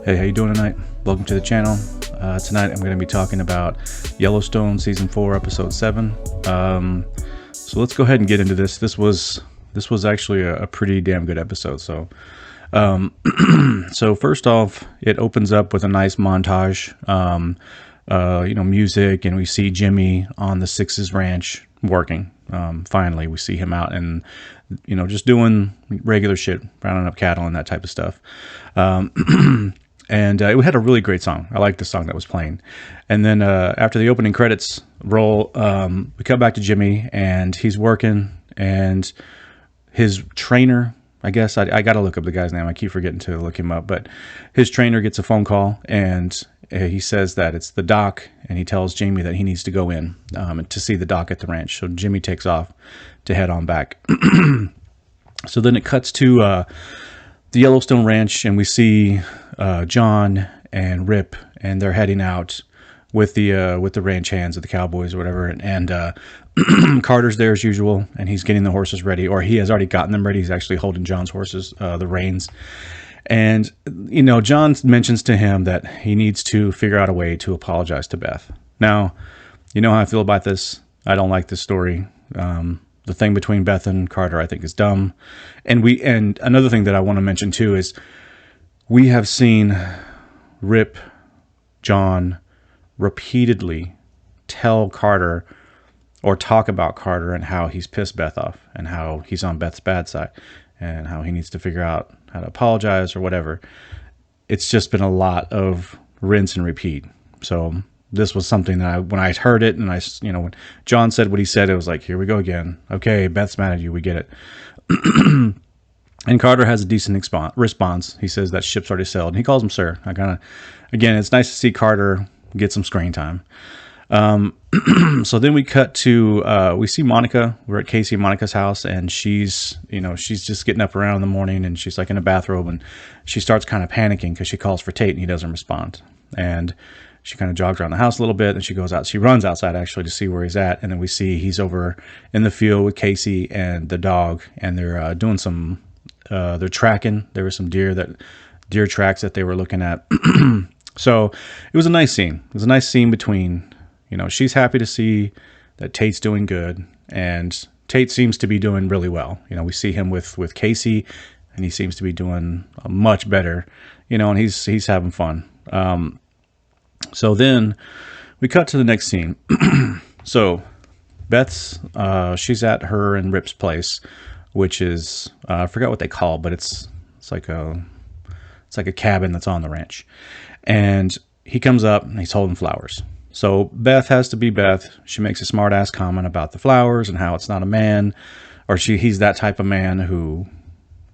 Hey, how you doing tonight? Welcome to the channel. Tonight I'm going to be talking about Yellowstone Season 4, Episode 7. So let's go ahead and get into this. This was actually a pretty damn good episode. So first off, it opens up with a nice montage, music, and we see Jimmy on the Sixes ranch working. Finally, we see him out and, just doing regular shit, rounding up cattle and that type of stuff. And it had a really great song. I liked the song that was playing. And then after the opening credits roll, we come back to Jimmy, and he's working, and his trainer, I guess, I got to look up the guy's name. I keep forgetting to look him up. But his trainer gets a phone call, and he says that it's the doc, and he tells Jamie that he needs to go in to see the doc at the ranch. So Jimmy takes off to head on back. So then it cuts to the Yellowstone ranch, and we see John and Rip, and they're heading out with the ranch hands, or the cowboys or whatever, and Carter's there as usual, and he's getting the horses ready, or he has already gotten them ready. He's actually holding John's horses, the reins. And, John mentions to him that he needs to figure out a way to apologize to Beth. Now, you know how I feel about this. I don't like this story. The thing between Beth and Carter, I think, is dumb. And another thing that I want to mention too is we have seen Rip, John, repeatedly tell Carter or talk about Carter and how he's pissed Beth off and how he's on Beth's bad side and how he needs to figure out how to apologize or whatever. It's just been a lot of rinse and repeat. So this was something that when I heard it, and when John said what he said, it was like, here we go again. Okay, Beth's mad at you. We get it. And Carter has a decent response. He says that ship's already sailed, and he calls him sir. Again, it's nice to see Carter get some screen time. So then we cut to, we see Monica. We're at Kayce and Monica's house, and she's just getting up around in the morning, and she's like in a bathrobe, and she starts kind of panicking because she calls for Tate and he doesn't respond. And she kind of jogs around the house a little bit, and she goes out. She runs outside actually to see where he's at, and then we see he's over in the field with Kayce and the dog, and they're doing some, they're tracking. There were some deer tracks that they were looking at. So it was a nice scene. It was a nice scene between, she's happy to see that Tate's doing good, and Tate seems to be doing really well. We see him with Kayce, and he seems to be doing much better, and he's having fun. So then we cut to the next scene. So Beth's, she's at her and Rip's place, which is, I forgot what they call it, but it's like a cabin that's on the ranch. And he comes up and he's holding flowers. So Beth has to be Beth. She makes a smart ass comment about the flowers and how it's not a man, or he's that type of man who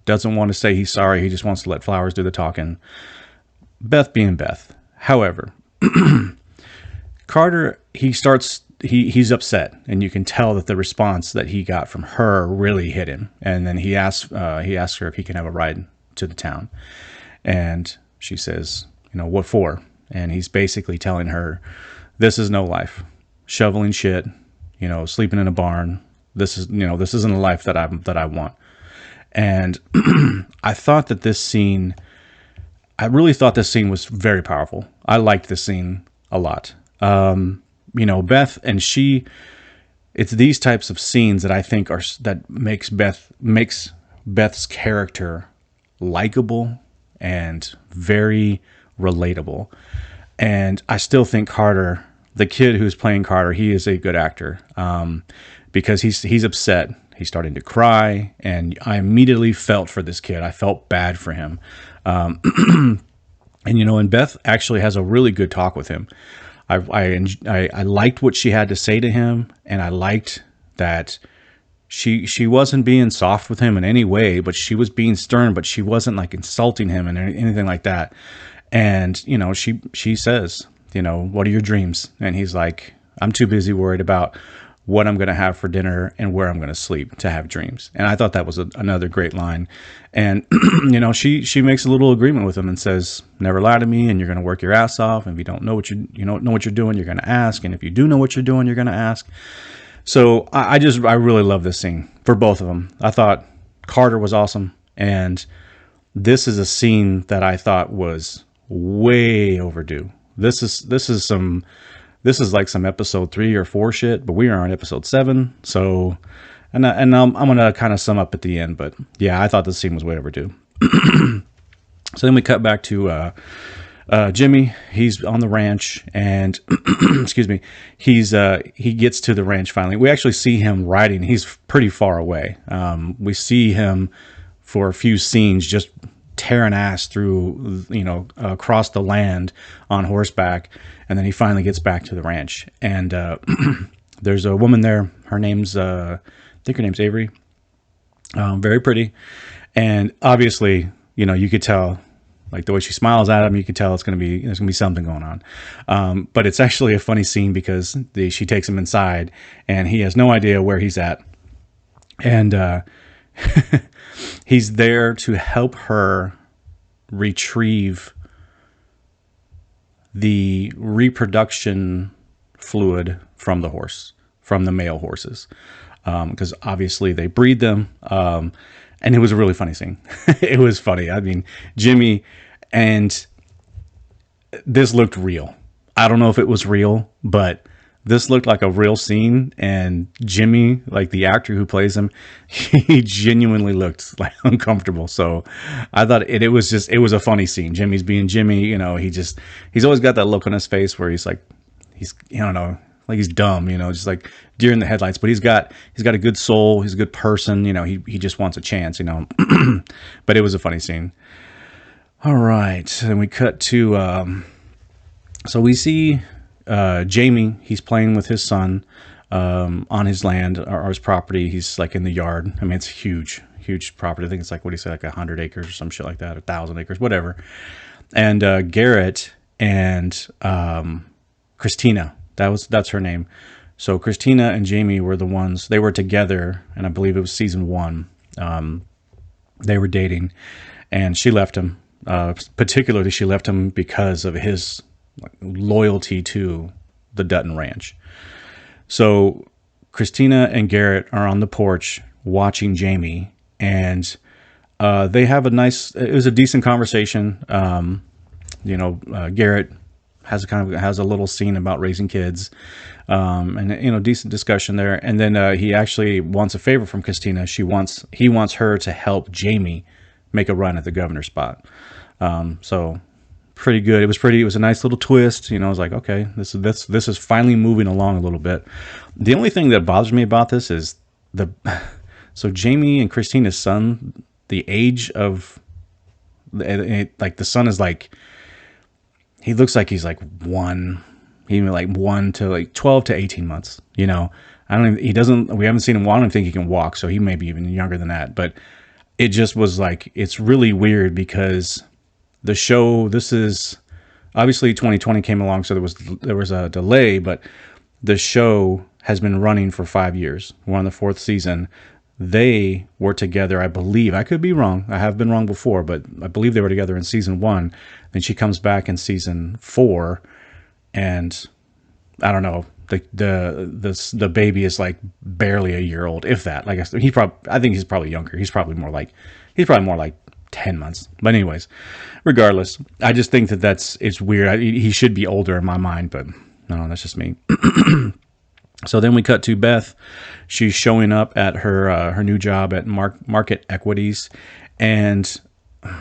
doesn't want to say he's sorry. He just wants to let flowers do the talking. Beth being Beth. However, Carter, he's upset, and you can tell that the response that he got from her really hit him. And then he asks her if he can have a ride to the town, and she says, what for? And he's basically telling her, this is no life. Shoveling shit, sleeping in a barn. This isn't a life that I want. And I really thought this scene was very powerful. I liked this scene a lot. Beth and it's these types of scenes that I think makes Beth's character likable and very relatable. And I still think Carter, the kid who's playing Carter, he is a good actor, because he's upset. He's starting to cry, and I immediately felt for this kid. I felt bad for him. And Beth actually has a really good talk with him. I liked what she had to say to him, and I liked that she wasn't being soft with him in any way, but she was being stern, but she wasn't like insulting him and anything like that. And she says, what are your dreams? And he's like, I'm too busy worried about what I'm going to have for dinner and where I'm going to sleep to have dreams. And I thought that was another great line. And, she makes a little agreement with him and says, never lie to me, and you're going to work your ass off. And if you don't know what you don't know what you're doing, you're going to ask. And if you do know what you're doing, you're going to ask. So I really love this scene for both of them. I thought Carter was awesome. And this is a scene that I thought was way overdue. This is like some episode 3 or 4 shit, but we are on episode 7. So, I'm gonna kind of sum up at the end, but yeah, I thought this scene was way overdue. So then we cut back to Jimmy. He's on the ranch, and excuse me, he gets to the ranch finally. We actually see him riding. He's pretty far away. We see him for a few scenes just tearing ass through, across the land on horseback, and then he finally gets back to the ranch. And there's a woman there. Her name's I think her name's Avery. Very pretty, and obviously, you could tell, like the way she smiles at him, you could tell there's going to be something going on. But it's actually a funny scene because she takes him inside, and he has no idea where he's at, and he's there to help her retrieve the reproduction fluid from the horse, from the male horses, because obviously they breed them. And it was a really funny scene. It was funny. I mean, Jimmy, and this looked real. I don't know if it was real, but this looked like a real scene. And Jimmy, like the actor who plays him, he genuinely looked like uncomfortable. So I thought it was a funny scene. Jimmy's being Jimmy, he's always got that look on his face where he's like, I don't know, like he's dumb, just like deer in the headlights, but he's got a good soul. He's a good person. He just wants a chance, but it was a funny scene. All right. And we cut to, so we see, Jamie, he's playing with his son, on his land or his property. He's like in the yard. I mean, it's huge property. I think it's like, what do you say? Like 100 acres or some shit like that, 1,000 acres, whatever. And, Garrett and, Christina, that's her name. So Christina and Jamie were the ones, they were together, and I believe it was season 1. They were dating, and she left him. Particularly, she left him because of his loyalty to the Dutton Ranch. So Christina and Garrett are on the porch watching Jamie, and they have it was a decent conversation. Garrett has a little scene about raising kids, and decent discussion there. And then he actually wants a favor from Christina. He wants her to help Jamie make a run at the governor spot. So pretty good. It was a nice little twist. I was like, okay, this is finally moving along a little bit. The only thing that bothers me about this is so Jamie and Christina's son, the age of like the son is like, he looks like he's like 1 to like 12 to 18 months. We haven't seen him. I don't think he can walk. So he may be even younger than that, but it just was like, it's really weird because the show, this is obviously 2020 came along. So there was a delay, but the show has been running for 5 years. We're on the 4th season. They were together, I believe. I could be wrong. I have been wrong before, but I believe they were together in season 1. Then she comes back in season 4, and I don't know. The baby is like barely a year old, if that. Like I think he's probably younger. He's probably more like 10 months. But anyways, regardless, I just think it's weird. He should be older in my mind, but no, that's just me. So then we cut to Beth. She's showing up at her new job at Market Equities, and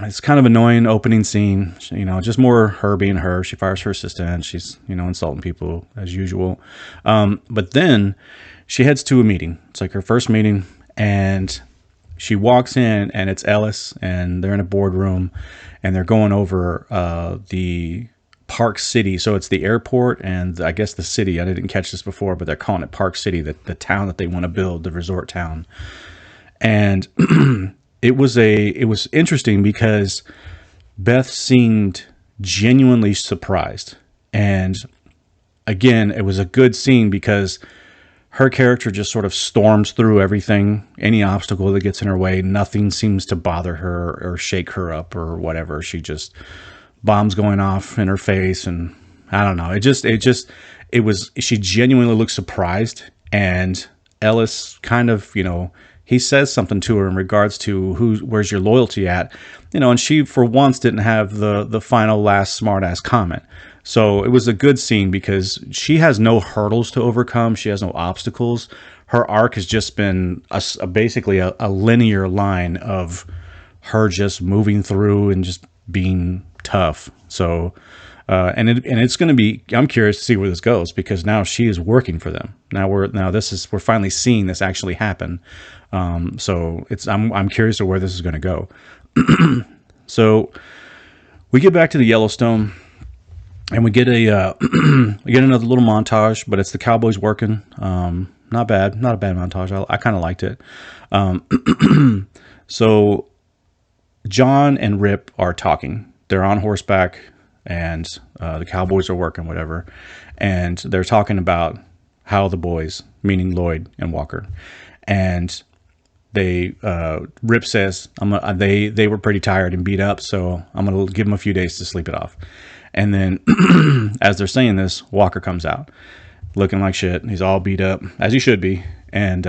it's kind of annoying opening scene. Just more her being her. She fires her assistant. She's insulting people as usual. But then she heads to a meeting. It's like her first meeting, and she walks in, and it's Ellis, and they're in a boardroom, and they're going over the Park City. So it's the airport and I guess the city. I didn't catch this before, but they're calling it Park City, the town that they want to build, the resort town. And it was interesting because Beth seemed genuinely surprised. And again, it was a good scene because her character just sort of storms through everything, any obstacle that gets in her way. Nothing seems to bother her or shake her up or whatever. She just, bombs going off in her face, and I don't know. She genuinely looked surprised, and Ellis kind of, he says something to her in regards to where's your loyalty at, and she for once didn't have the final last smart ass comment. So it was a good scene because she has no hurdles to overcome. She has no obstacles. Her arc has just been basically a linear line of her just moving through and just being tough. So, and it's going to be, I'm curious to see where this goes, because now she is working for them. We're finally seeing this actually happen. So I'm curious to where this is going to go. So we get back to the Yellowstone, and we get we get another little montage, but it's the cowboys working. Not bad, not a bad montage. I kind of liked it. So John and Rip are talking. They're on horseback, and the cowboys are working, whatever. And they're talking about how the boys, meaning Lloyd and Walker, and Rip says, they were pretty tired and beat up, so I'm gonna give them a few days to sleep it off. And then as they're saying this, Walker comes out looking like shit. He's all beat up, as he should be. And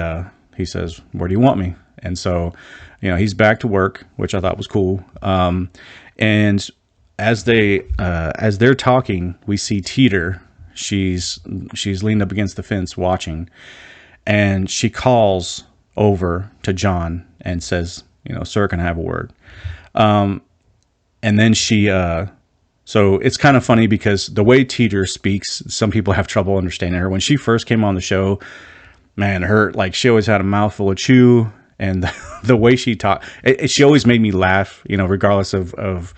he says, "Where do you want me?" And so, he's back to work, which I thought was cool. And as they're talking, we see Teeter. She's leaned up against the fence watching, and she calls over to John and says, "Sir, can I have a word?" And then she, so it's kind of funny because the way Teeter speaks, some people have trouble understanding her. When she first came on the show, man, she always had a mouthful of chew, and the way she talked, she always made me laugh, regardless of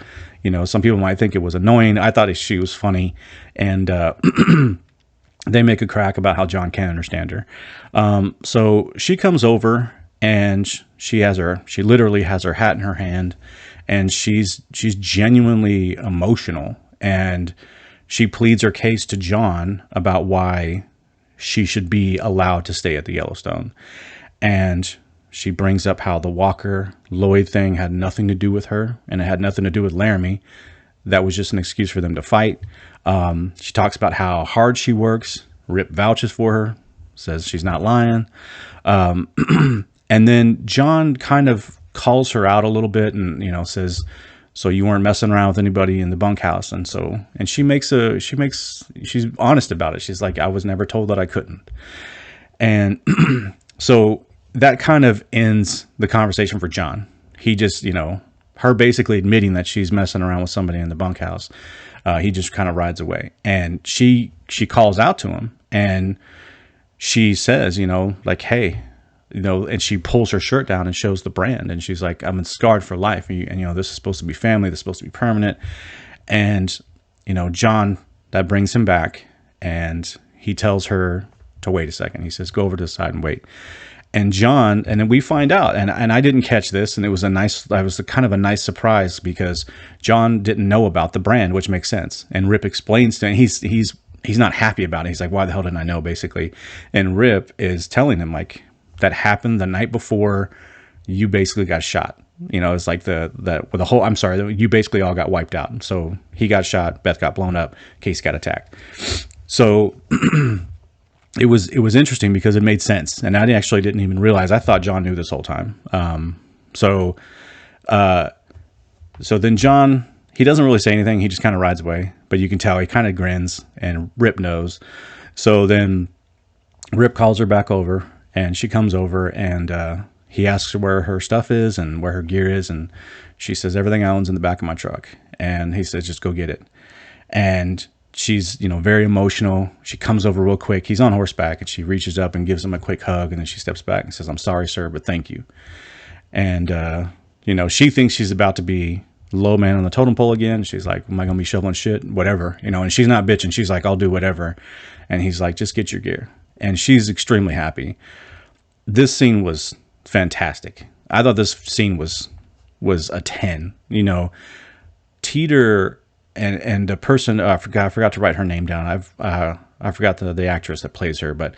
some people might think it was annoying. I thought she was funny, and they make a crack about how John can't understand her. So she comes over, and she literally has her hat in her hand, and she's genuinely emotional, and she pleads her case to John about why she should be allowed to stay at the Yellowstone. And she brings up how the Walker Lloyd thing had nothing to do with her, and it had nothing to do with Laramie. That was just an excuse for them to fight. She talks about how hard she works. Rip vouches for her, says she's not lying. And then John kind of calls her out a little bit, and says, "So you weren't messing around with anybody in the bunkhouse?" And she's honest about it. She's like, "I was never told that I couldn't." And so that kind of ends the conversation for John. He just, her basically admitting that she's messing around with somebody in the bunkhouse, he just kind of rides away. And she calls out to him, and she says, "Hey," and she pulls her shirt down and shows the brand, and she's like, "I'm scarred for life, and this is supposed to be family. This is supposed to be permanent." And John, that brings him back, and he tells her to wait a second. He says, "Go over to the side and wait." And John, and then we find out, and I didn't catch this, and it was kind of a nice surprise, because John didn't know about the brand, which makes sense. And Rip explains to him, he's not happy about it. He's like, "Why the hell didn't I know?" basically. And Rip is telling him, like, that happened the night before you basically got shot. It's like you basically all got wiped out. So he got shot, Beth got blown up, Kayce got attacked. So it was interesting because it made sense, and I actually didn't even realize. I thought John knew this whole time. So then John, he doesn't really say anything. He just kind of rides away, but you can tell he kind of grins, and Rip knows. So then Rip calls her back over, and she comes over, and he asks her where her stuff is and where her gear is, and she says, "Everything I own's in the back of my truck." And he says, "Just go get it." And she's, very emotional. She comes over real quick. He's on horseback, and she reaches up and gives him a quick hug, and then she steps back and says, "I'm sorry, sir, but thank you." And she thinks she's about to be low man on the totem pole again. She's like, "Am I gonna be shoveling shit?" Whatever, and she's not bitching. She's like, "I'll do whatever." And he's like, "Just get your gear." And she's extremely happy. This scene was fantastic. I thought this scene was a 10. Teeter and the person, I forgot to write her name down. I forgot the actress that plays her, but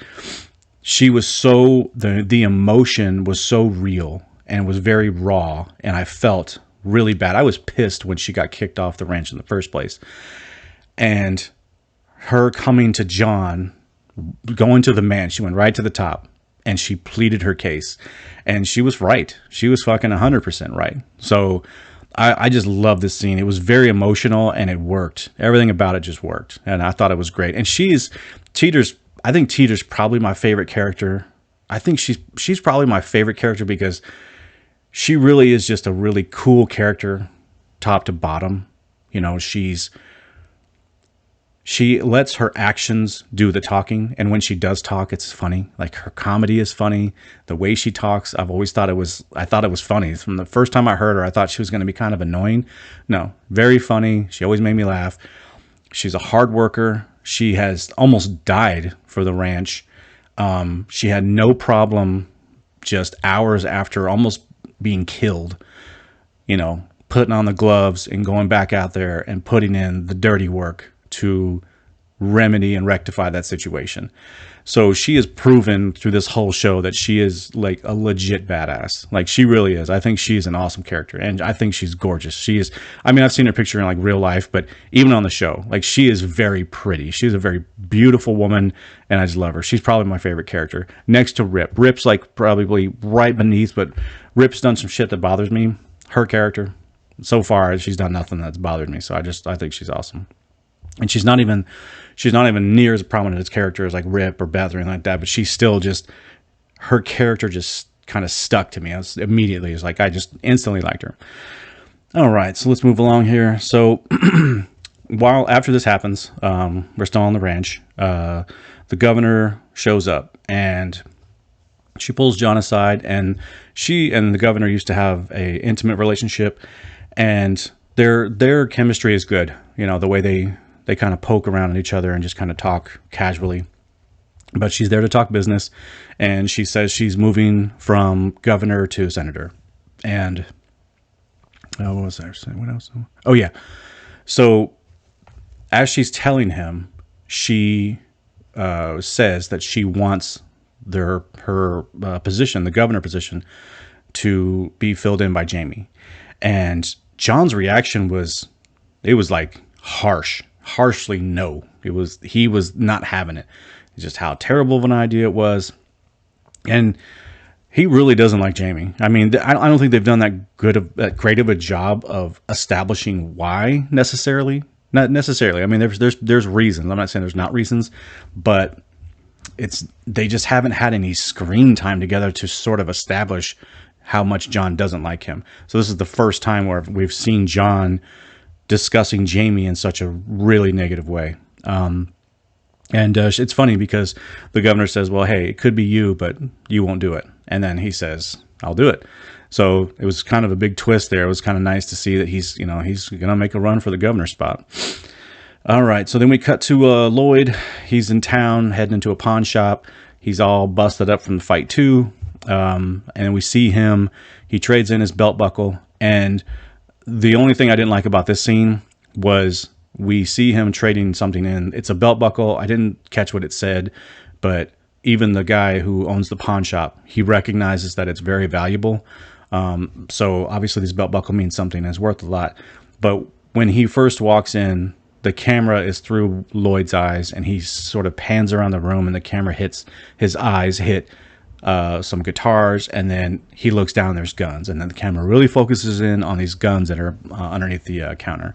she was the emotion was so real and was very raw, and I felt really bad. I was pissed when she got kicked off the ranch in the first place. And her coming to John, going to the man, she went right to the top, and she pleaded her case, and she was right. She was fucking 100% right. So I just love this scene. It was very emotional, and it worked. Everything about it just worked, and I thought it was great. And I think Teeter's probably my favorite character. I think she's probably my favorite character because she really is just a really cool character, top to bottom. You know, she lets her actions do the talking, and when she does talk, it's funny. Like, her comedy is funny. The way she talks, I thought it was funny. From the first time I heard her, I thought she was going to be kind of annoying. No, very funny. She always made me laugh. She's a hard worker. She has almost died for the ranch. She had no problem just hours after almost being killed, you know, putting on the gloves and going back out there and putting in the dirty work to remedy and rectify that situation. So she has proven through this whole show that she is like a legit badass. Like, she really is. I think she's an awesome character, and I think she's gorgeous. She is, I mean, I've seen her picture in like real life, but even on the show, like, she is very pretty. She's a very beautiful woman, and I just love her. She's probably my favorite character next to Rip. Rip's like probably right beneath, but Rip's done some shit that bothers me. Her character, so far, she's done nothing that's bothered me. So I think she's awesome. And she's not even near as prominent as character as like Rip or Beth or anything like that, but she's still just, her character just kind of stuck to me. It's like, I just instantly liked her. All right, so let's move along here. So after this happens, we're still on the ranch. The governor shows up, and she pulls John aside, and she and the governor used to have a intimate relationship, and their chemistry is good. You know, the way they kind of poke around at each other and just kind of talk casually. But she's there to talk business, and she says she's moving from governor to senator. And what was I saying? What else? Oh yeah. So as she's telling him, she says that she wants her position, the governor position, to be filled in by Jamie. And John's reaction was like harshly no. He was not having it. Just how terrible of an idea it was. And he really doesn't like Jamie. I mean, I don't think they've done that great of a job of establishing why necessarily. Not necessarily. I mean, there's reasons. I'm not saying there's not reasons, but they just haven't had any screen time together to sort of establish how much John doesn't like him. So this is the first time where we've seen John discussing Jamie in such a really negative way. And it's funny because the governor says, well, hey, it could be you, but you won't do it. And then he says, I'll do it. So it was kind of a big twist there. It was kind of nice to see that he's going to make a run for the governor spot. All right. So then we cut to Lloyd. He's in town heading into a pawn shop. He's all busted up from the fight too. And we see him, he trades in his belt buckle. And the only thing I didn't like about this scene was we see him trading something in. It's a belt buckle. I didn't catch what it said, but even the guy who owns the pawn shop, he recognizes that it's very valuable. So obviously this belt buckle means something and it's worth a lot. But when he first walks in, the camera is through Lloyd's eyes, and he sort of pans around the room, and the camera his eyes hit some guitars, and then he looks down, there's guns, and then the camera really focuses in on these guns that are underneath the counter.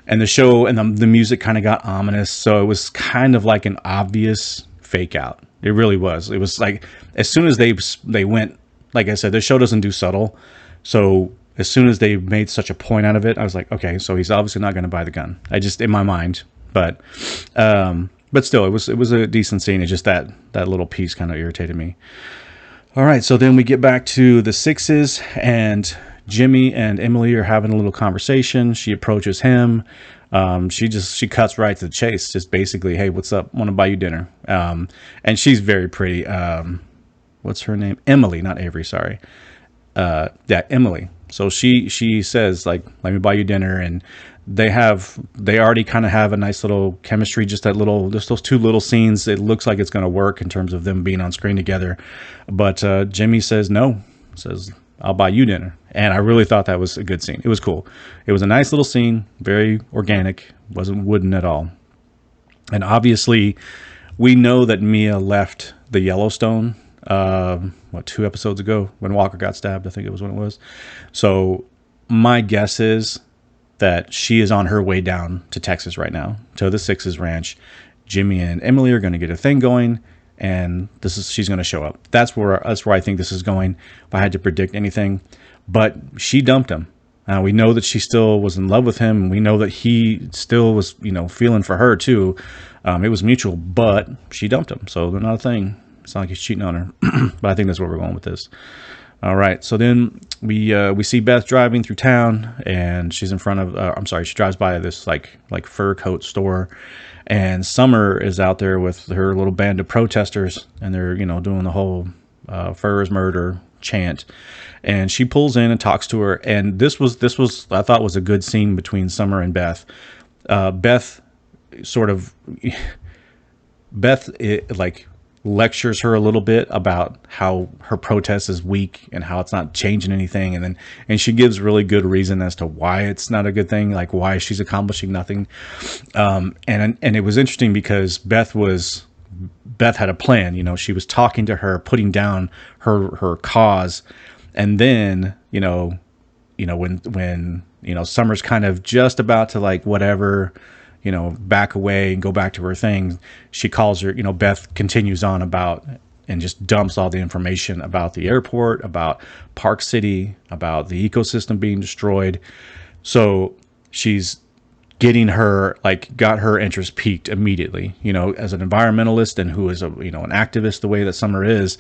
And the show and the music kind of got ominous, so it was kind of like an obvious fake out. It really was. It was like, as soon as they went, like I said, the show doesn't do subtle, so as soon as they made such a point out of it, I was like, okay, so he's obviously not going to buy the gun. I just, in my mind, but still, it was a decent scene. It's just that little piece kind of irritated me. All right, so then we get back to the Sixes, and Jimmy and Emily are having a little conversation. She approaches him. She cuts right to the chase. Just basically, hey, what's up? Want to buy you dinner? And she's very pretty. What's her name? Emily, not Avery. Sorry. Yeah, Emily. So she says, like, let me buy you dinner. And they already kind of have a nice little chemistry. Just those two little scenes. It looks like it's going to work in terms of them being on screen together. But Jimmy says no. Says, I'll buy you dinner. And I really thought that was a good scene. It was cool. It was a nice little scene, very organic, wasn't wooden at all. And obviously, we know that Mia left the Yellowstone what, 2 episodes ago when Walker got stabbed. I think it was when it was. So my guess is that she is on her way down to Texas right now, to the Sixes ranch. Jimmy and Emily are going to get a thing going, and she's going to show up. That's where I think this is going. If I had to predict anything, but she dumped him. We know that she still was in love with him, and we know that he still was, feeling for her too. It was mutual, but she dumped him, so they're not a thing. It's not like he's cheating on her. But I think that's where we're going with this. All right, so then we see Beth driving through town, and she's in front of. She drives by this like fur coat store, and Summer is out there with her little band of protesters, and they're doing the whole fur is murder chant. And she pulls in and talks to her, and this was I thought was a good scene between Summer and Beth. Beth lectures her a little bit about how her protest is weak and how it's not changing anything, and she gives really good reason as to why it's not a good thing, like why she's accomplishing nothing. And it was interesting because Beth had a plan. She was talking to her, putting down her cause, and then when Summer's kind of just about to back away and go back to her thing, she calls her, Beth continues on about and just dumps all the information about the airport, about Park City, about the ecosystem being destroyed. So she's getting her, got her interest piqued immediately, as an environmentalist and who is an activist the way that Summer is.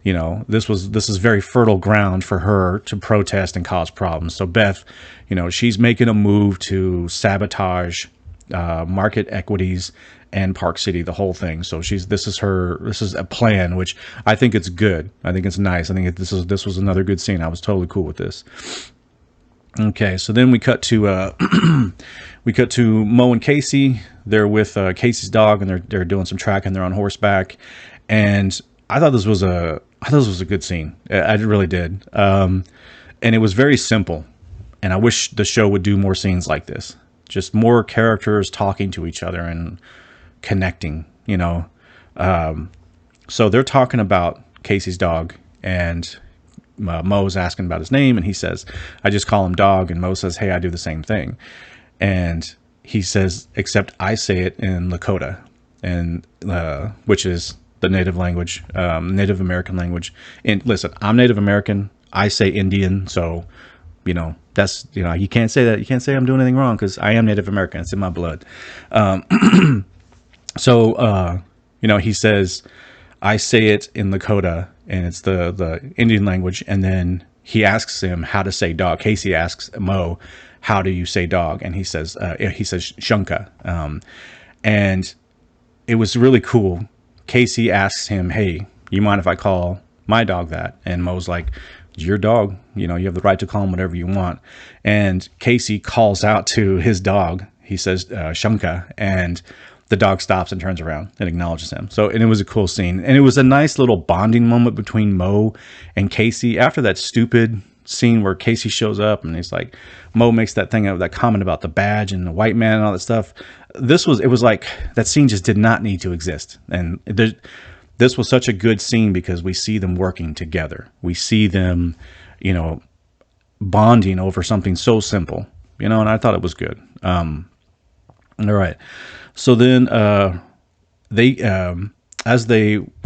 This is very fertile ground for her to protest and cause problems. So Beth, she's making a move to sabotage market equities and Park City, the whole thing. So this is a plan, which I think it's good. I think it's nice. I think this was another good scene. I was totally cool with this. Okay, so then we cut to Mo and Kayce. They're with Casey's dog, and they're doing some tracking. They're on horseback, and I thought this was a good scene. I really did. And it was very simple. And I wish the show would do more scenes like this. Just more characters talking to each other and connecting, So they're talking about Casey's dog, and Mo's asking about his name, and he says, I just call him Dog. And Mo says, hey, I do the same thing. And he says, except I say it in Lakota, and which is the native language, Native American language. And listen, I'm Native American. I say Indian. So, that's, you can't say that. You can't say I'm doing anything wrong because I am Native American. It's in my blood. So, he says, I say it in Lakota, and it's the Indian language. And then he asks him how to say dog. Kayce asks Mo, how do you say dog? And he says Shunka. And it was really cool. Kayce asks him, hey, you mind if I call my dog that? And Mo's like, it's your dog. You have the right to call him whatever you want. And Kayce calls out to his dog. He says, Shunka. And the dog stops and turns around and acknowledges him. And it was a cool scene. And it was a nice little bonding moment between Mo and Kayce after that stupid scene where Kayce shows up and he's like, Mo makes that comment about the badge and the white man and all that stuff. It was like that scene just did not need to exist. And this was such a good scene because we see them working together. We see them, bonding over something so simple, and I thought it was good. All right. So then right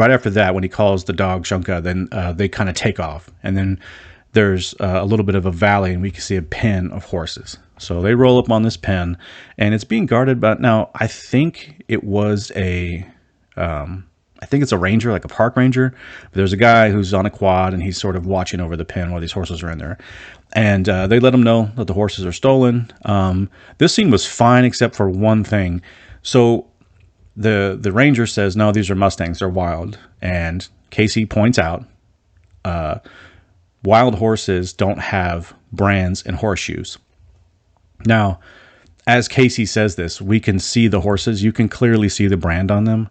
after that, when he calls the dog Shunka, then they kind of take off. And then there's a little bit of a valley, and we can see a pen of horses. So they roll up on this pen, and it's being guarded. But now I think it was it's a ranger, like a park ranger. But there's a guy who's on a quad, and he's sort of watching over the pen while these horses are in there. And they let him know that the horses are stolen. This scene was fine except for one thing. So the ranger says, no, these are Mustangs. They're wild. And Kayce points out, wild horses don't have brands and horseshoes. Now, as Kayce says this, we can see the horses. You can clearly see the brand on them.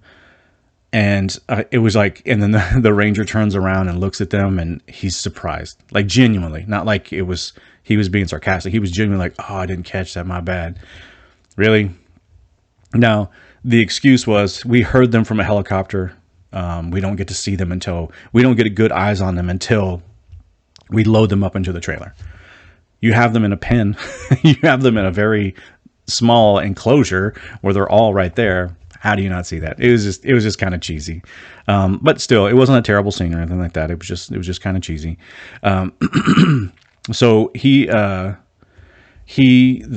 And it was like, and then the ranger turns around and looks at them, and he's surprised, like genuinely, not like he was being sarcastic. He was genuinely like, oh, I didn't catch that. My bad. Really? Now, the excuse was, we heard them from a helicopter. We don't get to see them until we don't get a good eyes on them until we load them up into the trailer. You have them in a pen. You have them in a very small enclosure where they're all right there. How do you not see that? It was just kind of cheesy. But still, it wasn't a terrible scene or anything like that. It was just kind of cheesy. So the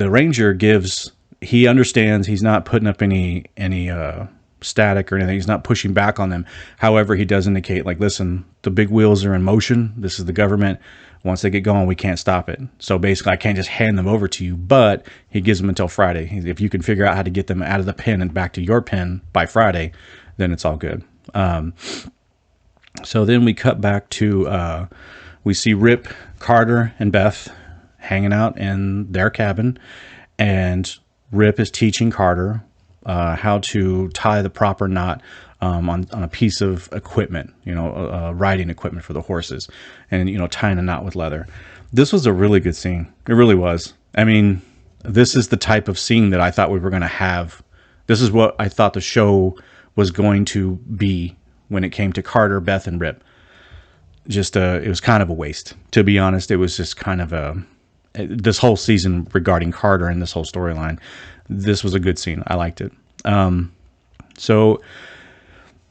ranger he understands, he's not putting up any static or anything. He's not pushing back on them. However, he does indicate, like, listen, the big wheels are in motion. This is the government. Once they get going, we can't stop it. So basically, I can't just hand them over to you, but he gives them until Friday. If you can figure out how to get them out of the pen and back to your pen by Friday, then it's all good. So then we cut back to, we see Rip, Carter, and Beth hanging out in their cabin, and Rip is teaching Carter how to tie the proper knot on a piece of equipment, riding equipment for the horses, and, tying a knot with leather. This was a really good scene. It really was. I mean, this is the type of scene that I thought we were going to have. This is what I thought the show was going to be when it came to Carter, Beth, and Rip. Just, it was kind of a waste, to be honest. It was just kind of this whole season regarding Carter and this whole storyline. This was a good scene. I liked it. So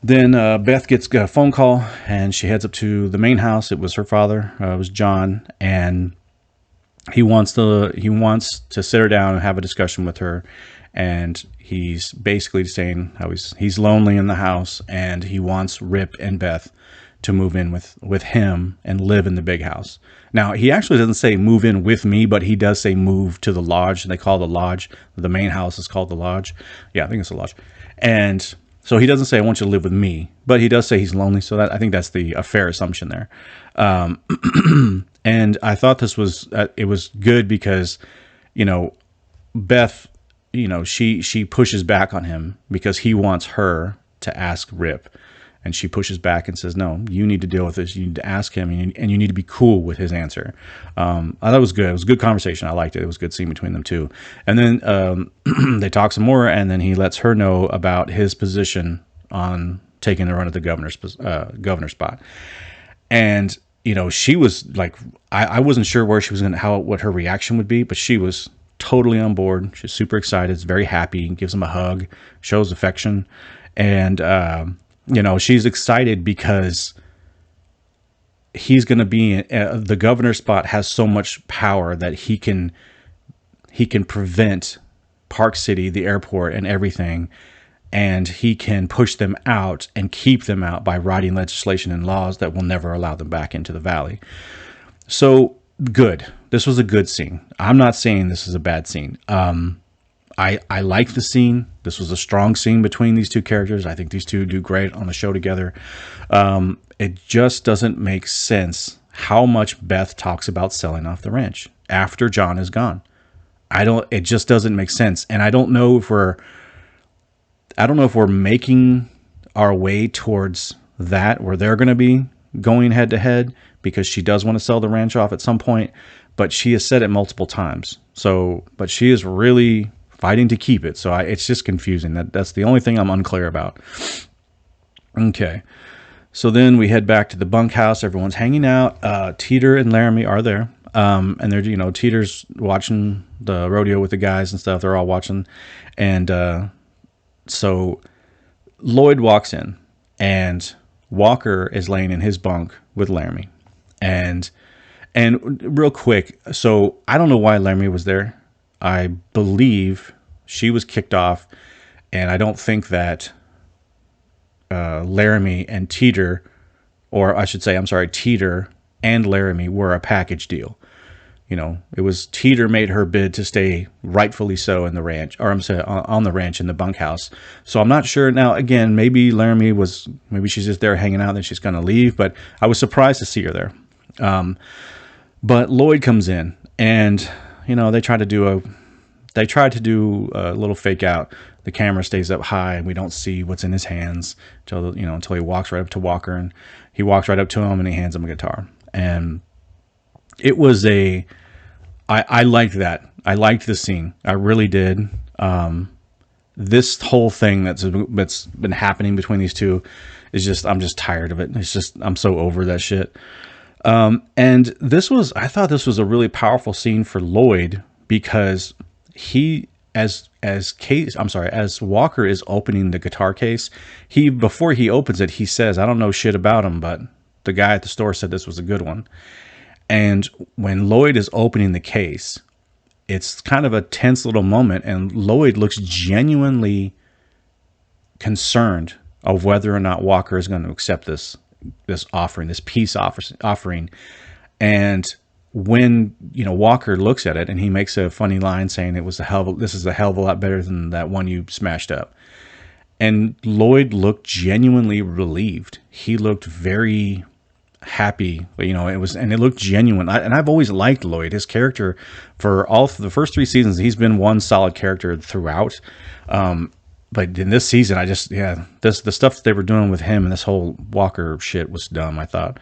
then Beth gets a phone call and she heads up to the main house. It was her father. It was John, and he wants to sit her down and have a discussion with her. And he's basically saying how he's lonely in the house, and he wants Rip and Beth to move in with him and live in the big house. Now, he actually doesn't say move in with me, but he does say move to the lodge. They call the lodge, the main house is called the lodge. Yeah, I think it's the lodge. And so he doesn't say I want you to live with me, but he does say he's lonely. So I think that's a fair assumption there. And I thought this was, it was good because, Beth, she pushes back on him because he wants her to ask Rip. And she pushes back and says, no, you need to deal with this. You need to ask him, and you need to be cool with his answer. I thought it was good. It was a good conversation. I liked it. It was a good scene between them two. And then they talk some more, and then he lets her know about his position on taking the run at the governor spot. And, she was like, I wasn't sure where she was what her reaction would be, but she was totally on board. She's super excited, very happy, gives him a hug, shows affection. And, she's excited because he's going to be the governor spot has so much power that he can prevent Park City, the airport, and everything. And he can push them out and keep them out by writing legislation and laws that will never allow them back into the valley. So good. This was a good scene. I'm not saying this is a bad scene. I like the scene. This was a strong scene between these two characters. I think these two do great on the show together. It just doesn't make sense how much Beth talks about selling off the ranch after John is gone. It just doesn't make sense. And I don't know if we're making our way towards that, where they're going to be going head to head, because she does want to sell the ranch off at some point, but she has said it multiple times. But she is really fighting to keep it. So it's just confusing. That's the only thing I'm unclear about. Okay. So then we head back to the bunkhouse. Everyone's hanging out. Teeter and Laramie are there. And they're, Teeter's watching the rodeo with the guys and stuff. They're all watching. And, so Lloyd walks in, and Walker is laying in his bunk with Laramie. And real quick, so I don't know why Laramie was there. I believe she was kicked off, and I don't think that Laramie and Teeter, or I should say, I'm sorry, Teeter and Laramie were a package deal. It was Teeter made her bid to stay, rightfully so, in the ranch, or I'm saying on the ranch in the bunkhouse. So I'm not sure now. Again, maybe maybe she's just there hanging out, and then she's going to leave. But I was surprised to see her there. But Lloyd comes in, and they tried to do a little fake out. The camera stays up high, and we don't see what's in his hands until he walks right up to Walker, and he walks right up to him, and he hands him a guitar. And it was I liked that. I liked the scene. I really did. this whole thing that's been happening between these two is just, I'm just tired of it. It's just, I'm so over that shit. And I thought this was a really powerful scene for Lloyd, because he, as Walker is opening the guitar case, before he opens it, he says, I don't know shit about him, but the guy at the store said this was a good one. And when Lloyd is opening the case, it's kind of a tense little moment, and Lloyd looks genuinely concerned of whether or not Walker is going to accept this offering, this peace offering. And when, Walker looks at it and he makes a funny line saying this is a hell of a lot better than that one you smashed up. And Lloyd looked genuinely relieved. He looked very happy, it looked genuine. And I've always liked Lloyd. His character, for the first 3 seasons, he's been one solid character throughout. But in this season, the stuff that they were doing with him and this whole Walker shit was dumb, I thought.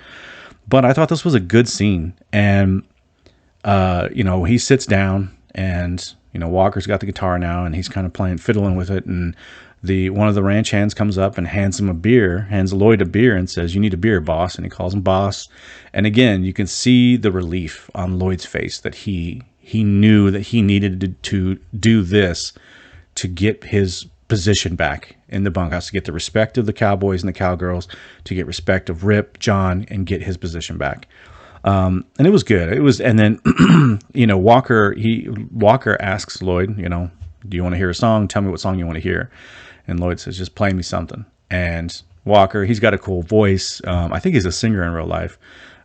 But I thought this was a good scene. And, he sits down, and, Walker's got the guitar now, and he's kind of fiddling with it. And one of the ranch hands comes up and hands Lloyd a beer and says, "You need a beer, boss." And he calls him boss. And again, you can see the relief on Lloyd's face that he knew that he needed to do this to get his position back in the bunkhouse, to get the respect of the cowboys and the cowgirls, to get respect of Rip, John, and get his position back. And it was good. And then, Walker asks Lloyd, "Do you want to hear a song? Tell me what song you want to hear." And Lloyd says, "Just play me something." And Walker, he's got a cool voice. I think he's a singer in real life.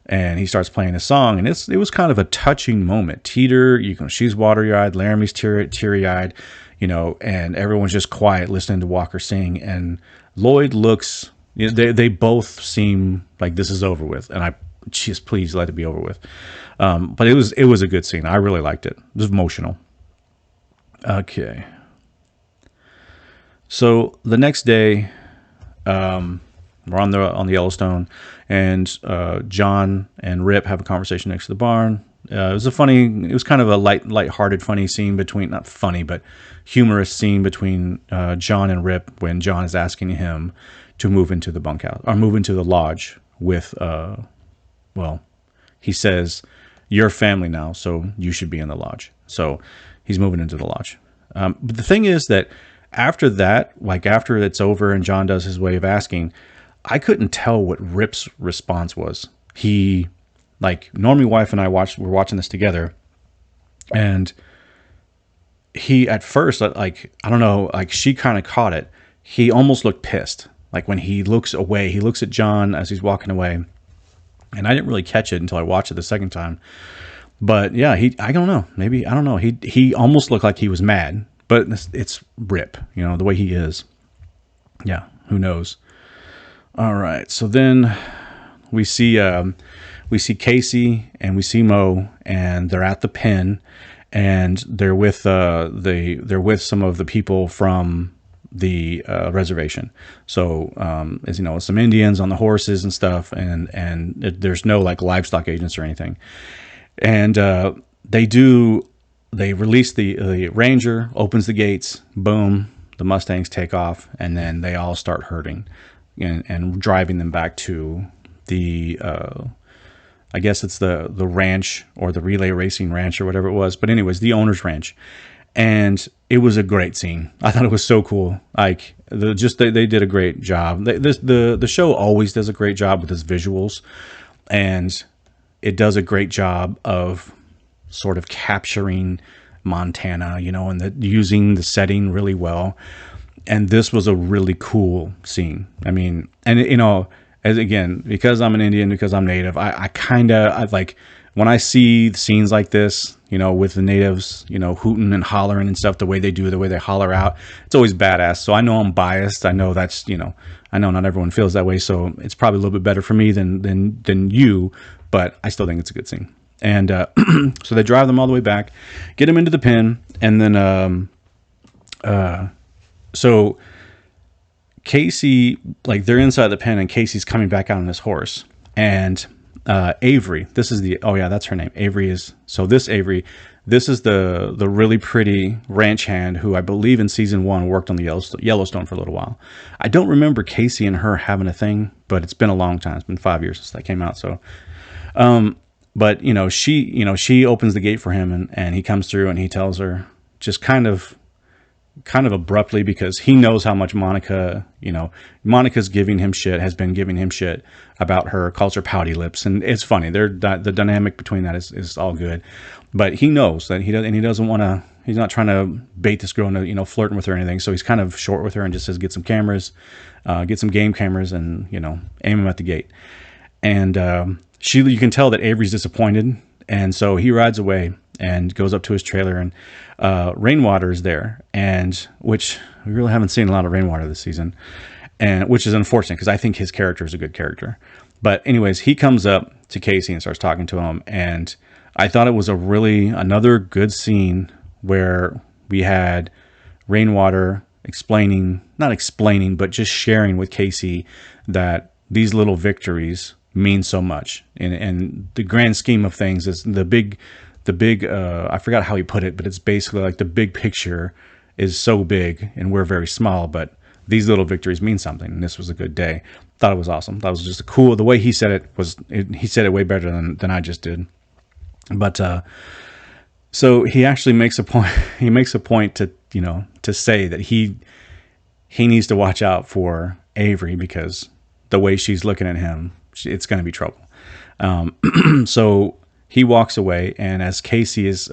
And he starts playing a song, and it was kind of a touching moment. Teeter, she's watery-eyed. Laramie's teary-eyed, and everyone's just quiet listening to Walker sing. And Lloyd looks, they both seem like this is over with. And just please let it be over with. But it was a good scene. I really liked it. It was emotional. Okay. So the next day, we're on the Yellowstone, and John and Rip have a conversation next to the barn. It was kind of a light-hearted, funny scene not funny, but humorous scene between John and Rip, when John is asking him to move into the bunkhouse, or move into the lodge with, he says, "You're family now, so you should be in the lodge." So he's moving into the lodge. But the thing is that after that, after it's over and John does his way of asking, I couldn't tell what Rip's response was. Normie wife and I were watching this together, and he, at first, I don't know, she kind of caught it. He almost looked pissed. When he looks away, he looks at John as he's walking away, and I didn't really catch it until I watched it the second time. But yeah, I don't know. Maybe, I don't know. He almost looked like he was mad, but it's Rip, the way he is. Yeah, who knows? All right. So then we see Kayce and we see Mo, and they're at the pen, and they're with some of the people from the reservation. So as some Indians on the horses and stuff, and there's no livestock agents or anything. And they release the ranger, opens the gates, boom, the Mustangs take off, and then they all start herding and driving them back to the I guess it's the ranch, or the Relay Racing Ranch, or whatever it was. But anyways, the owner's ranch. And it was a great scene. I thought it was so cool. They did a great job. The show always does a great job with its visuals, and it does a great job of sort of capturing Montana, and using the setting really well. And this was a really cool scene. I mean, and because I'm an Indian, because I'm Native, I when I see scenes like this, with the natives, hooting and hollering and stuff, the way they holler out, it's always badass. So I know I'm biased. I know I know not everyone feels that way. So it's probably a little bit better for me than you, but I still think it's a good scene. And so they drive them all the way back, get them into the pen, and then so Kayce, they're inside the pen, and Casey's coming back out on his horse, and Avery, that's her name. Avery This is the really pretty ranch hand who I believe in season 1 worked on the Yellowstone for a little while. I don't remember Kayce and her having a thing, but it's been a long time. It's been 5 years since that came out. So, but she opens the gate for him, and he comes through, and he tells her just kind of abruptly, because he knows how much Monica's giving him shit, has been giving him shit about her, calls her pouty lips, and it's funny. The dynamic between that is all good, but he knows that he doesn't want to. He's not trying to bait this girl into flirting with her or anything. So he's kind of short with her and just says, get some cameras, get some game cameras, and aim them at the gate. And you can tell that Avery's disappointed, and so he rides away and goes up to his trailer, and Rainwater is there, and which we really haven't seen a lot of Rainwater this season, and which is unfortunate because I think his character is a good character. But anyways, he comes up to Kayce and starts talking to him, and I thought it was another good scene where we had Rainwater not explaining, but just sharing with Kayce that these little victories mean so much, and the grand scheme of things is the big I forgot how he put it, but it's basically like the big picture is so big and we're very small, but these little victories mean something, and this was a good day. Thought it was awesome. That was just the way he said it he said it way better than I just did. But so he actually makes a point. He makes a point to say that he needs to watch out for Avery, because the way she's looking at him, it's going to be trouble. So he walks away, and as Kayce is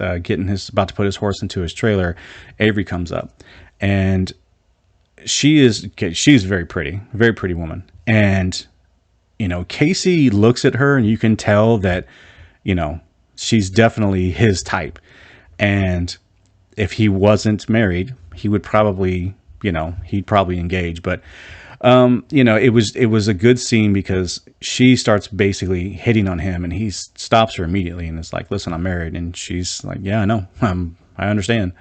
about to put his horse into his trailer, Avery comes up, and she's very pretty woman. And Kayce looks at her, and you can tell that she's definitely his type. And if he wasn't married, he would probably he'd probably engage. But it was a good scene, because she starts basically hitting on him, and he stops her immediately and is like, listen, I'm married. And she's like, yeah, I know. I understand.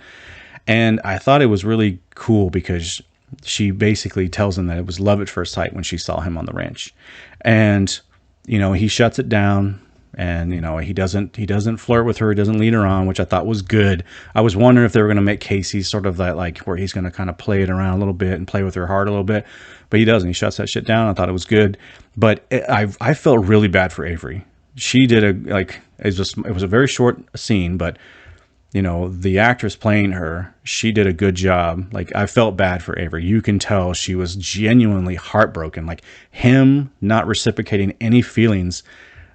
And I thought it was really cool, because she basically tells him that it was love at first sight when she saw him on the ranch. And, he shuts it down, and, he doesn't flirt with her. He doesn't lead her on, which I thought was good. I was wondering if they were going to make Kayce sort of that, like, where he's going to kind of play it around a little bit and play with her heart a little bit, but he doesn't. He shuts that shit down. I thought it was good, but I felt really bad for Avery. She did it was a very short scene, but the actress playing her, she did a good job. Like, I felt bad for Avery. You can tell she was genuinely heartbroken, like him not reciprocating any feelings.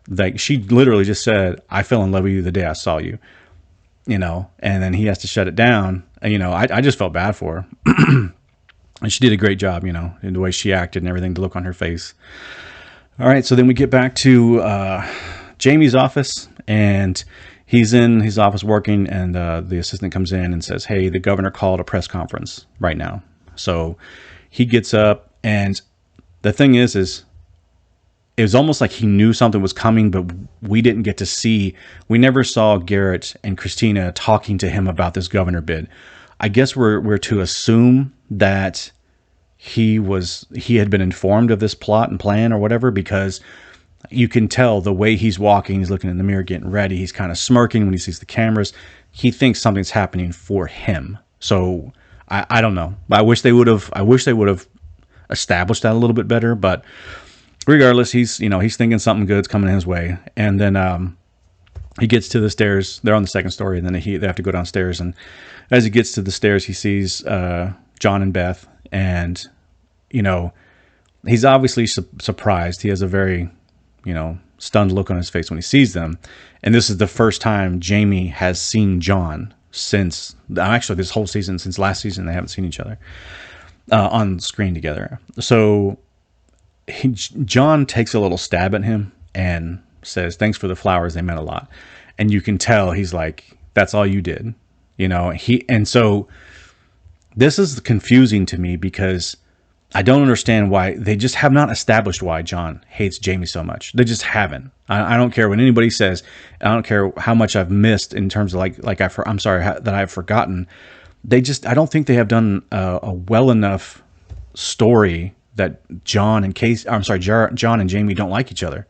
Like, she literally just said, I fell in love with you the day I saw you, and then he has to shut it down. And, I just felt bad for her. And she did a great job, in the way she acted and everything, the look on her face. All right. So then we get back to Jamie's office, and he's in his office working, and the assistant comes in and says, hey, the governor called a press conference right now. So he gets up, and the thing is it was almost like he knew something was coming, but we didn't get to see. We never saw Garrett and Christina talking to him about this governor bid. I guess we're to assume that he had been informed of this plot and plan or whatever, because you can tell the way he's walking, he's looking in the mirror, getting ready. He's kind of smirking when he sees the cameras. He thinks something's happening for him. So I don't know. I wish they would have established that a little bit better, but regardless, he's thinking something good's coming his way. And then he gets to the stairs. They're on the second story, and then they have to go downstairs. And as he gets to the stairs, he sees John and Beth, and he's obviously surprised. He has a very stunned look on his face when he sees them. And this is the first time Jamie has seen John since this whole season. Since last season, they haven't seen each other on screen together. So John takes a little stab at him and says, thanks for the flowers, they meant a lot. And you can tell he's like, that's all you did, and so this is confusing to me, because I don't understand why they just have not established why John hates Jamie so much. They just haven't. I don't care what anybody says. I don't care how much I've missed in terms of I'm sorry that I've forgotten. I don't think they have done a well enough story that John and Jamie don't like each other.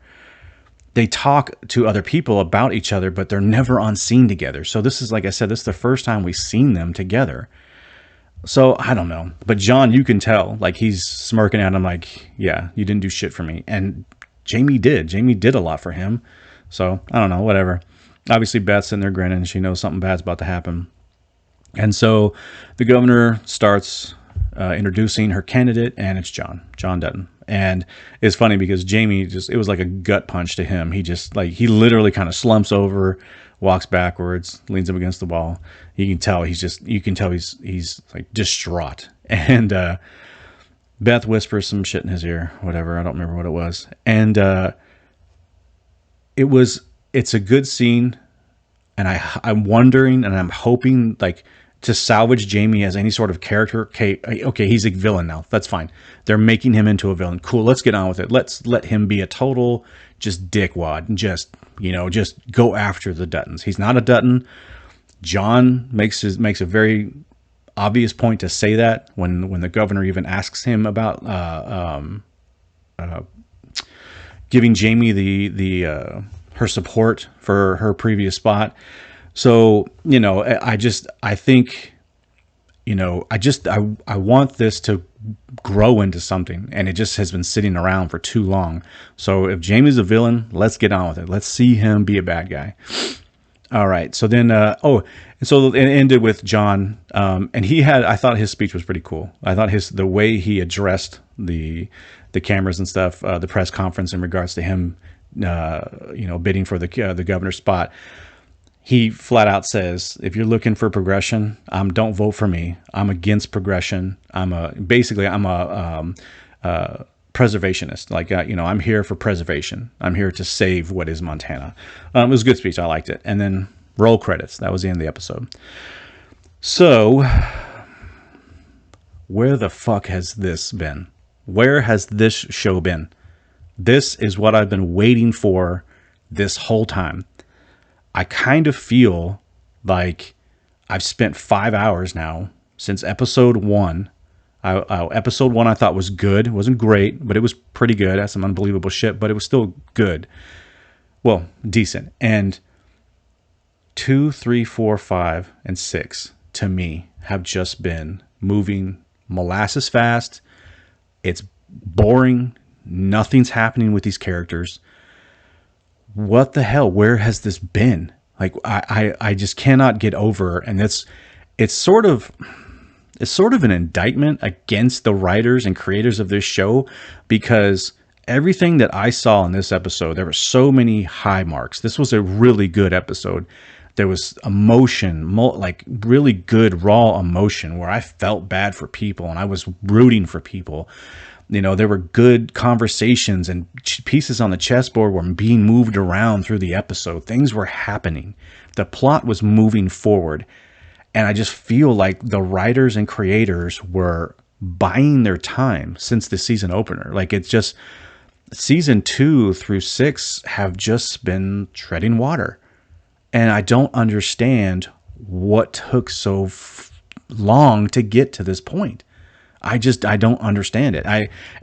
they talk to other people about each other, but they're never on scene together. So this is, like I said, this is the first time we've seen them together. So I don't know, but John, you can tell, like, he's smirking at him like, yeah, you didn't do shit for me. And Jamie did a lot for him. So I don't know, whatever. Obviously Beth's in there grinning. She knows something bad's about to happen. And so the governor starts introducing her candidate, and it's John Dutton. And it's funny because Jamie it was like a gut punch to him. He literally kind of slumps over, walks backwards, leans up against the wall. You can tell he's like distraught. And Beth whispers some shit in his ear, whatever. I don't remember what it was. And it's a good scene. And I'm wondering and I'm hoping, like, to salvage Jamie as any sort of character. Okay, he's a villain now. That's fine. They're making him into a villain. Cool, let's get on with it. Let's let him be a total just dickwad and just go after the Duttons. He's not a Dutton. John makes a very obvious point to say that when the governor even asks him about giving Jamie the her support for her previous spot. So, I think, I want this to grow into something, and it just has been sitting around for too long. So if Jamie's a villain, let's get on with it. Let's see him be a bad guy. All right. So then, so it ended with John, and I thought his speech was pretty cool. I thought the way he addressed the cameras and stuff, the press conference in regards to him, bidding for the governor's spot. He flat out says, if you're looking for progression, don't vote for me. I'm against progression. I'm a preservationist. Like, I'm here for preservation. I'm here to save what is Montana. It was a good speech. I liked it. And then roll credits. That was the end of the episode. So where the fuck has this been? Where has this show been? This is what I've been waiting for this whole time. I kind of feel like I've spent 5 hours now since episode 1. Episode 1 I thought was good. It wasn't great, but it was pretty good. Had some unbelievable shit, but it was still good. Well, decent. And 2, 3, 4, 5, and 6 to me have just been moving molasses fast. It's boring. Nothing's happening with these characters. What the hell? Where has this been? Like, I just cannot get over. And it's sort of an indictment against the writers and creators of this show, because everything that I saw in this episode, there were so many high marks. This was a really good episode. There was emotion, like really good raw emotion, where I felt bad for people and I was rooting for people. There were good conversations, and pieces on the chessboard were being moved around through the episode. Things were happening. The plot was moving forward. And I just feel like the writers and creators were buying their time since the season opener. Like, it's just season 2 through 6 have just been treading water. And I don't understand what took so long to get to this point. I don't understand it.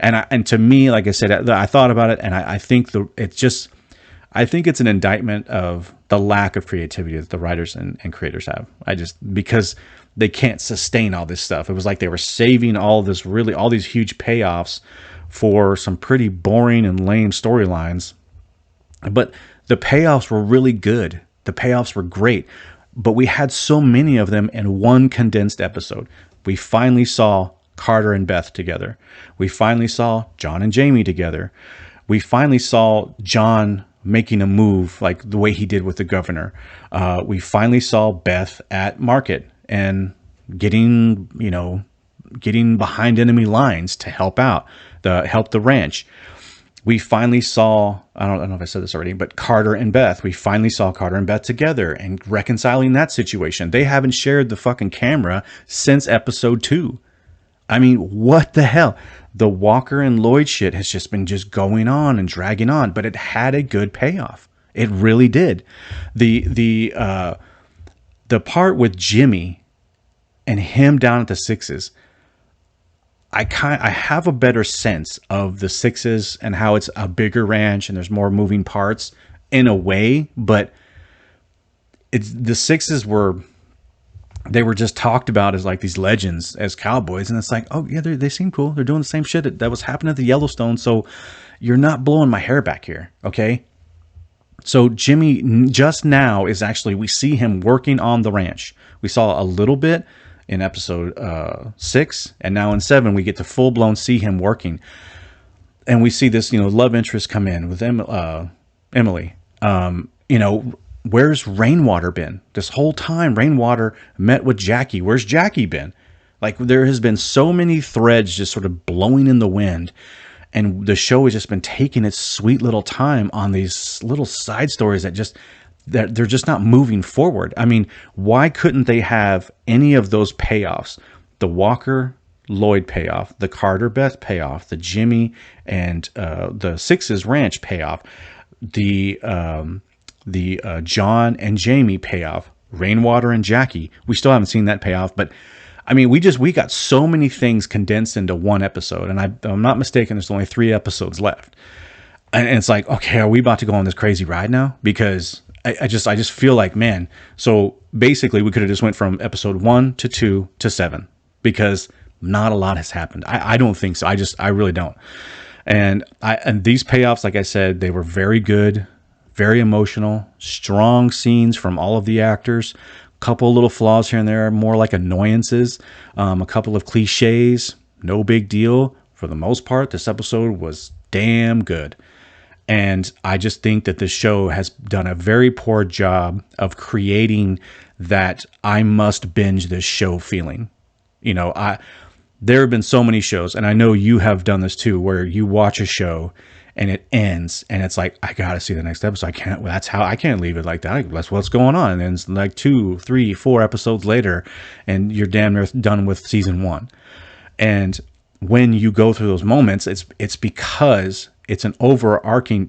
And to me, like I said, I thought about it, and I think it's an indictment of the lack of creativity that the writers and creators have. Because they can't sustain all this stuff. It was like they were saving all these huge payoffs for some pretty boring and lame storylines. But the payoffs were really good. The payoffs were great. But we had so many of them in one condensed episode. We finally saw Carter and Beth together. We finally saw John and Jamie together. We finally saw John making a move like the way he did with the governor. We finally saw Beth at market and getting behind enemy lines to help the ranch. We finally saw, I don't know if I said this already, but Carter and Beth. We finally saw Carter and Beth together and reconciling that situation. They haven't shared the fucking camera since episode 2. I mean, what the hell? The Walker and Lloyd shit has just been going on and dragging on, but it had a good payoff. It really did. The part with Jimmy and him down at the Sixes, I have a better sense of the Sixes and how it's a bigger ranch and there's more moving parts in a way, but it's the Sixes were, they were just talked about as like these legends as cowboys, and it's like, oh yeah, they seem cool. They're doing the same shit that was happening at the Yellowstone. So you're not blowing my hair back here, okay? So Jimmy just now is actually, we see him working on the ranch. We saw a little bit in episode 6, and now in 7 we get to full blown see him working, and we see this, love interest come in with Emily. Where's Rainwater been this whole time? Rainwater met with Jackie. Where's Jackie been? Like, there has been so many threads just sort of blowing in the wind, and the show has just been taking its sweet little time on these little side stories that they're just not moving forward. I mean, why couldn't they have any of those payoffs? The Walker Lloyd payoff, the Carter Beth payoff, the Jimmy and the Sixes ranch payoff, the John and Jamie payoff, Rainwater and Jackie. We still haven't seen that payoff, but I mean, we got so many things condensed into one episode, and I'm not mistaken, there's only 3 episodes left. And it's like, okay, are we about to go on this crazy ride now? Because I just feel like, man, so basically we could have just went from episode 1 to 2 to 7, because not a lot has happened. I don't think so. I really don't. And these payoffs, like I said, they were very good, very emotional, strong scenes from all of the actors. Couple little flaws here and there, more like annoyances, a couple of cliches, no big deal. For the most part, this episode was damn good. And I just think that this show has done a very poor job of creating that I must binge this show feeling. There have been so many shows, and I know you have done this too, where you watch a show and it ends and it's like, I gotta see the next episode. I can't leave it like that. That's what's going on. And then it's like 2, 3, 4 episodes later and you're damn near done with season 1. And when you go through those moments, it's because it's an overarching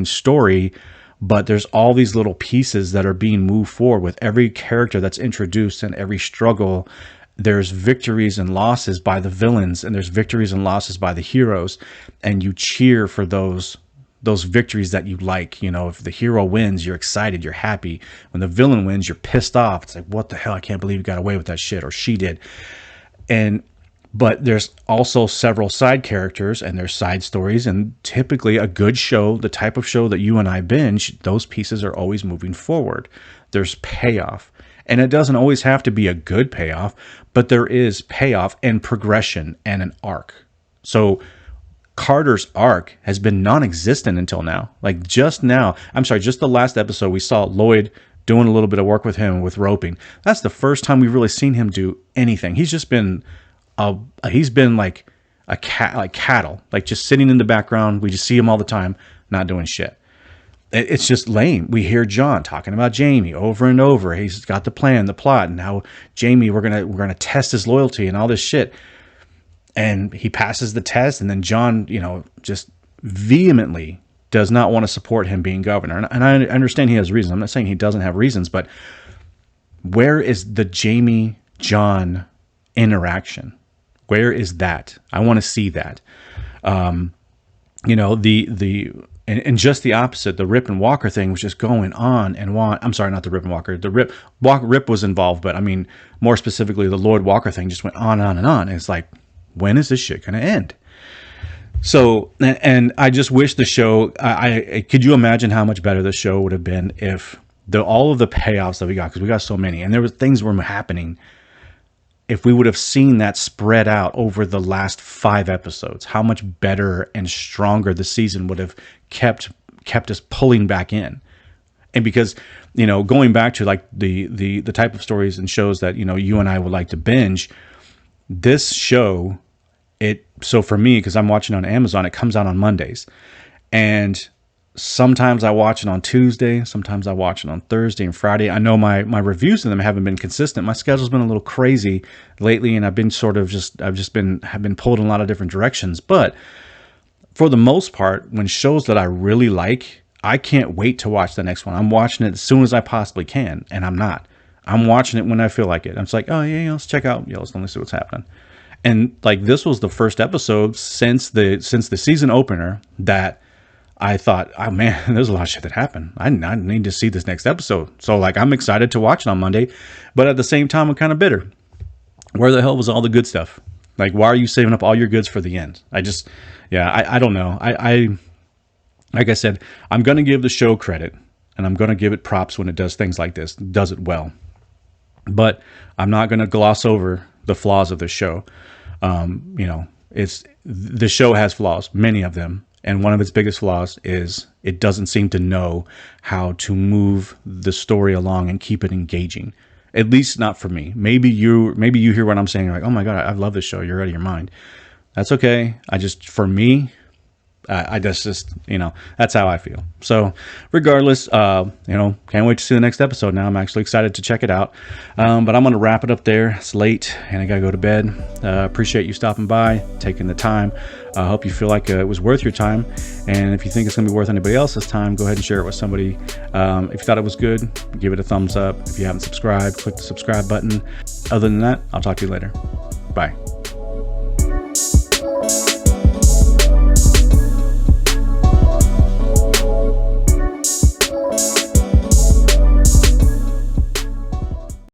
story, but there's all these little pieces that are being moved forward with every character that's introduced and every struggle. There's victories and losses by the villains, and there's victories and losses by the heroes, and you cheer for those victories that you like. If the hero wins, you're excited, you're happy. When the villain wins, you're pissed off. It's like, what the hell? I can't believe you got away with that shit, or she did. But there's also several side characters and there's side stories, and typically a good show, the type of show that you and I binge, those pieces are always moving forward. There's payoff. And it doesn't always have to be a good payoff, but there is payoff and progression and an arc. So Carter's arc has been non-existent until now. Like just the last episode, we saw Lloyd doing a little bit of work with him with roping. That's the first time we've really seen him do anything. He's just been, like a cat, like cattle, like just sitting in the background. We just see him all the time, not doing shit. It's just lame. We hear John talking about Jamie over and over. He's got the plan, the plot, and how Jamie, we're gonna test his loyalty and all this shit. And he passes the test, and then John, just vehemently does not want to support him being governor. And I understand he has reasons. I'm not saying he doesn't have reasons, but where is the Jamie John interaction? Where is that? I want to see that. And just the opposite, the Rip and Walker thing was just going on and on. I'm sorry, not the Rip and Walker. The Rip was involved, but I mean, more specifically, the Lloyd Walker thing just went on and on and on. And it's like, when is this shit going to end? So, and I just wish the show, could you imagine how much better the show would have been if all of the payoffs that we got, because we got so many, and there were things were happening, if we would have seen that spread out over the last 5 episodes, how much better and stronger the season would have kept us pulling back in. And because, going back to like the type of stories and shows that, you and I would like to binge, this show, so for me, because I'm watching on Amazon, it comes out on Mondays. And sometimes I watch it on Tuesday, sometimes I watch it on Thursday and Friday. I know my reviews of them haven't been consistent. My schedule's been a little crazy lately, and I've been been pulled in a lot of different directions. But for the most part, when shows that I really like, I can't wait to watch the next one. I'm watching it as soon as I possibly can, and I'm watching it when I feel like it. I'm just like, oh yeah, let's check out Yellowstone, let's see what's happening. And like, this was the first episode since the season opener that I thought, oh man, there's a lot of shit that happened. I need to see this next episode. So like, I'm excited to watch it on Monday, but at the same time, I'm kind of bitter. Where the hell was all the good stuff? Like, why are you saving up all your goods for the end? I don't know. Like I said, I'm going to give the show credit, and I'm going to give it props when it does things like this, does it well. But I'm not going to gloss over the flaws of the show. The show has flaws, many of them. And one of its biggest flaws is it doesn't seem to know how to move the story along and keep it engaging. At least not for me. Maybe you hear what I'm saying, like, oh my God, I love this show. You're out of your mind. That's okay. For me, I just, that's how I feel. So regardless, can't wait to see the next episode now. I'm actually excited to check it out. But I'm going to wrap it up there. It's late and I got to go to bed. Appreciate you stopping by, taking the time. I hope you feel like it was worth your time. And if you think it's going to be worth anybody else's time, go ahead and share it with somebody. If you thought it was good, give it a thumbs up. If you haven't subscribed, click the subscribe button. Other than that, I'll talk to you later. Bye.